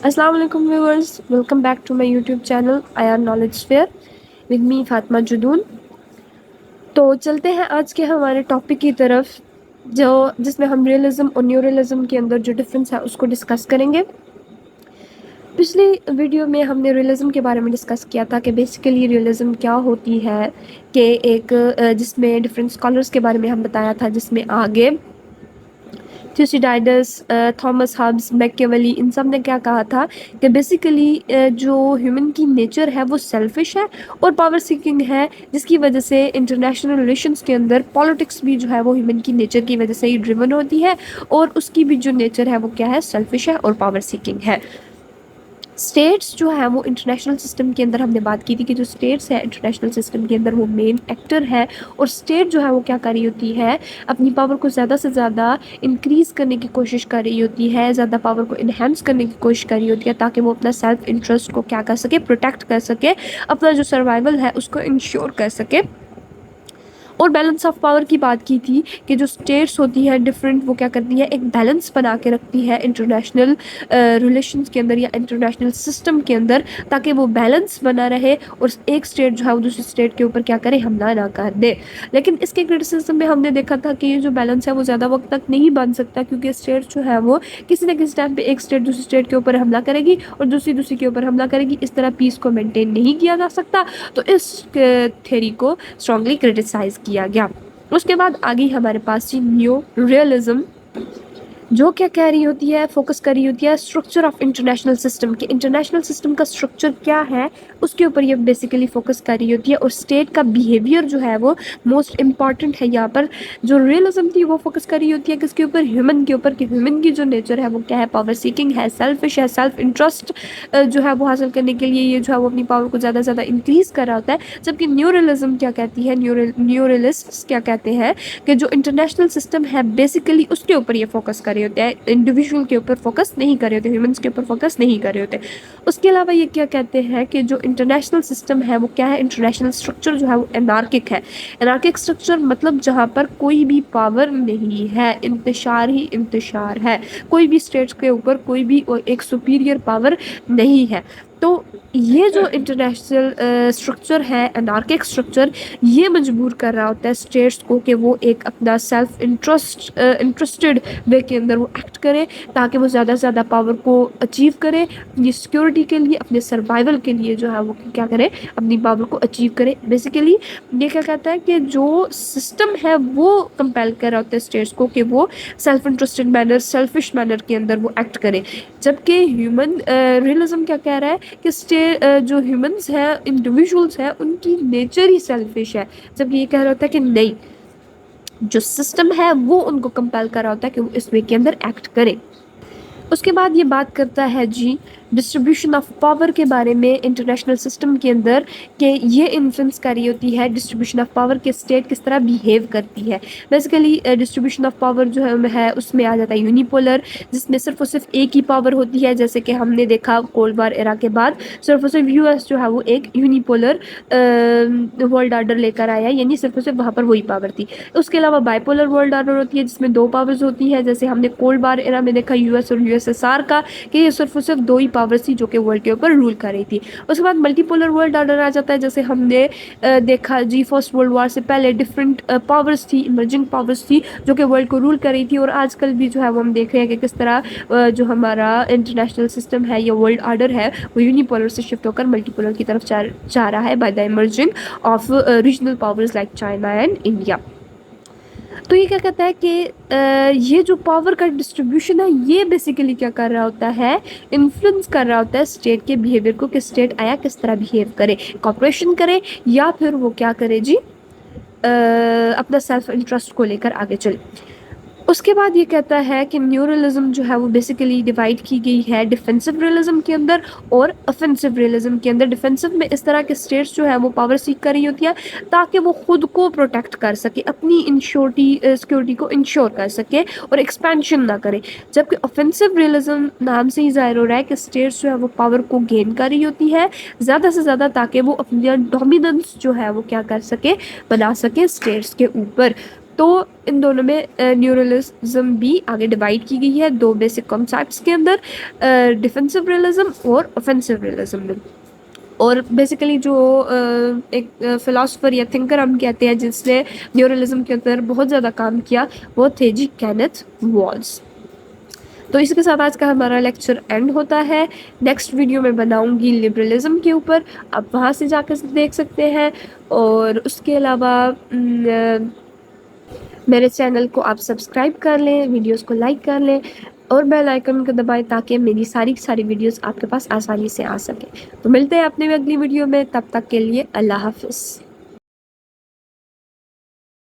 अस्सलाम वालेकुम viewers, welcome back to my YouTube channel Ayaan knowledge fair with me Fatima Judoon. तो चलते हैं आज के हमारे टॉपिक की तरफ, जो जिसमें हम रियलिज्म और न्यूरलिज्म के अंदर जो डिफरेंस है उसको डिस्कस करेंगे। पिछली वीडियो में हमने रियलिज्म के बारे में डिस्कस किया था कि बेसिकली रियलिज्म क्या होती है, कि एक जिसमें डिफरेंट स्कॉलर्स के बारे में हम बताया था, जिसमें आगे थ्यूसिडाइडस, थॉमस हब्स, मैकियावेली, इन सब ने क्या कहा था कि बेसिकली जो ह्यूमन की नेचर है वो सेल्फिश है और पावर सीकिंग है, जिसकी वजह से इंटरनेशनल रिलेशंस के अंदर पॉलिटिक्स भी जो है वो ह्यूमन की नेचर की वजह से ही ड्रिवन होती है, और उसकी भी जो नेचर है वो क्या है, सेल्फिश है और पावर सीकिंग है। स्टेट्स जो है वो इंटरनेशनल सिस्टम के अंदर हमने बात की थी कि जो स्टेट्स है इंटरनेशनल सिस्टम के अंदर वो मेन एक्टर है, और स्टेट जो है वो क्या कर रही होती है, अपनी पावर को ज़्यादा से ज़्यादा इंक्रीज़ करने की कोशिश कर रही होती है, ज़्यादा पावर को इन्हेंस करने की कोशिश कर रही होती है, ताकि वो अपना सेल्फ इंटरेस्ट को क्या कर सके, प्रोटेक्ट कर सके, अपना जो सर्वाइवल है उसको इंश्योर कर सके। और बैलेंस ऑफ पावर की बात की थी कि जो स्टेट्स होती हैं डिफरेंट, वो क्या करती है, एक बैलेंस बना के रखती है इंटरनेशनल रिलेशंस के अंदर या इंटरनेशनल सिस्टम के अंदर, ताकि वो बैलेंस बना रहे और एक स्टेट जो है वो दूसरी स्टेट के ऊपर क्या करे, हमला ना कर दे। लेकिन इसके क्रिटिसिज्म में हमने देखा था कि ये जो बैलेंस है वो ज़्यादा वक्त तक नहीं बन सकता, क्योंकि स्टेट जो है वो किसी न किसी टाइम पे एक स्टेट दूसरी स्टेट के ऊपर हमला करेगी और दूसरी के ऊपर हमला करेगी। इस तरह पीस को मेंटेन नहीं किया जा सकता। तो इस थ्योरी को स्ट्रांगली क्रिटिसाइज किया गया। उसके बाद आगे हमारे पास थी न्यू रियलिज्म, जो क्या कह रही होती है, फोकस कर रही होती है स्ट्रक्चर ऑफ इंटरनेशनल सिस्टम के, इंटरनेशनल सिस्टम का स्ट्रक्चर क्या है उसके ऊपर ये बेसिकली फोकस कर रही होती है, और स्टेट का बिहेवियर जो है वो मोस्ट इम्पॉर्टेंट है यहाँ पर। जो रियलिज्म थी वो फोकस कर रही होती है किसके ऊपर, ह्यूमन के ऊपर, कि ह्यूमन की जो नेचर है वो क्या है, पावर सीकिंग है, सेल्फिश है, सेल्फ इंटरेस्ट जो है वो हासिल करने के लिए ये जो है वो अपनी पावर को ज़्यादा से ज़्यादा इंक्रीज़ कर रहा होता है। जबकि न्यूरलिज्म क्या कहती है, न्यूरलिस्ट्स क्या कहते हैं कि जो इंटरनेशनल सिस्टम है बेसिकली उसके ऊपर ये फोकस कर रहे होते हैं, इंडिविजुअल के ऊपर फोकस नहीं कर रहे होते, ह्यूमंस के ऊपर फोकस नहीं कर रहे होते। उसके अलावा ये क्या कहते हैं कि जो इंटरनेशनल सिस्टम है वो क्या है, इंटरनेशनल स्ट्रक्चर जो है वो एनार्किक है। एनार्किक स्ट्रक्चर मतलब जहाँ पर कोई भी पावर नहीं है, इंतशार ही इंतशार है, कोई भी स्टेट्स के ऊपर कोई भी एक सुपीरियर पावर नहीं है। तो ये जो इंटरनेशनल स्ट्रक्चर है, एनार्किक स्ट्रक्चर, ये मजबूर कर रहा होता है स्टेट्स को कि वो एक अपना सेल्फ इंटरेस्टेड वे के अंदर वो एक्ट करे, ताकि वो ज़्यादा से ज़्यादा पावर को अचीव करे अपनी सिक्योरिटी के लिए, अपने सर्वाइवल के लिए जो है वो क्या करे, अपनी पावर को अचीव करे। बेसिकली ये क्या कहता है कि जो सिस्टम है वो कंपेल कर रहा होता है स्टेट्स को कि वो self interested manner, selfish manner के अंदर वो एक्ट करे। जबकि ह्यूमन रियलिज्म क्या कह रहा है कि जो ह्यूमंस हैं, इंडिविजुअल्स हैं, उनकी नेचर ही सेल्फिश है। जबकि ये कह रहा होता है कि नहीं, जो सिस्टम है वो उनको कंपेल कर रहा होता है कि वो इस वे के अंदर एक्ट करें। उसके बाद ये बात करता है जी डिस्ट्रीब्यूशन ऑफ पावर के बारे में इंटरनेशनल सिस्टम के अंदर, कि ये इन्फ्लुएंस कर रही होती है डिस्ट्रीब्यूशन ऑफ पावर के स्टेट किस तरह बिहेव करती है। बेसिकली डिस्ट्रीब्यूशन ऑफ पावर जो है उसमें आ जाता है यूनिपोलर, जिसमें सिर्फ और सिर्फ एक ही पावर होती है, जैसे कि हमने देखा कोल्ड वार एरा के बाद सिर्फ और सिर्फ यूएस जो है वो एक यूनिपोलर वर्ल्ड ऑर्डर लेकर आया, यानी सिर्फ और सिर्फ वहाँ पर वही पावर थी। उसके अलावा बाइपोलर वर्ल्ड ऑर्डर होती है जिसमें दो पावर्स होती है, जैसे हमने कोल्ड वार एरा में देखा यूएस और यूएसएसआर का, कि ये सिर्फ और सिर्फ दो ही पावर्स थी जो कि वर्ल्ड के ऊपर रूल कर रही थी। उसके बाद मल्टीपोलर वर्ल्ड ऑर्डर आ जाता है, जैसे हमने देखा जी फर्स्ट वर्ल्ड वॉर से पहले डिफरेंट पावर्स थी, इमर्जिंग पावर्स थी जो कि वर्ल्ड को रूल कर रही थी, और आजकल भी जो है वो हम देख रहे हैं कि किस तरह जो हमारा इंटरनेशनल सिस्टम है या वर्ल्ड ऑर्डर है वो यूनिपोलर से शिफ्ट होकर मल्टीपोलर की तरफ जा रहा है by the emerging of regional powers like China and India. तो ये क्या कहता है कि ये जो पावर का डिस्ट्रीब्यूशन है ये बेसिकली क्या कर रहा होता है, इन्फ्लुएंस कर रहा होता है स्टेट के बिहेवियर को, कि स्टेट आया किस तरह बिहेव करे, कॉपरेशन करे या फिर वो क्या करे जी, अपना सेल्फ इंटरेस्ट को लेकर आगे चले। उसके बाद ये कहता है कि न्यूरलिज्म जो है वो बेसिकली डिवाइड की गई है डिफेंसिव रियलिज्म के अंदर और ऑफेंसिव रियलिज्म के अंदर। डिफेंसिव में इस तरह के स्टेट्स जो है वो पावर सीख कर रही होती है ताकि वो खुद को प्रोटेक्ट कर सके, अपनी सिक्योरिटी को इंश्योर कर सके और एक्सपेंशन ना करे। जबकि ऑफेंसिव रियलिज्म नाम से ही जाहिर हो रहा है कि स्टेट्स जो है वो पावर को गेन कर रही होती है ज़्यादा से ज़्यादा, ताकि वो अपनी डोमिनेंस जो है वो क्या कर सके, बना सके स्टेट्स के ऊपर। तो इन दोनों में न्यूरलिज्म भी आगे डिवाइड की गई है 2 बेसिक कॉन्सेप्ट्स के अंदर, डिफेंसिव रियलिज्म और ऑफेंसिव रियलिज्म में। और बेसिकली जो एक फिलोसोफर या थिंकर हम कहते हैं जिसने न्यूरलिज्म के अंदर बहुत ज़्यादा काम किया, वो थे जी केनेथ वॉल्स। तो इसके साथ आज का हमारा लेक्चर एंड होता है। नेक्स्ट वीडियो में बनाऊंगी लिबरलिज्म के ऊपर, आप वहाँ से जाकर देख सकते हैं। और उसके अलावा मेरे चैनल को आप सब्सक्राइब कर लें, वीडियोस को लाइक कर लें और बेल आइकन को दबाएं ताकि मेरी सारी वीडियोस आपके पास आसानी से आ सके। तो मिलते हैं अपने अगली वीडियो में, तब तक के लिए अल्लाह हाफिज़।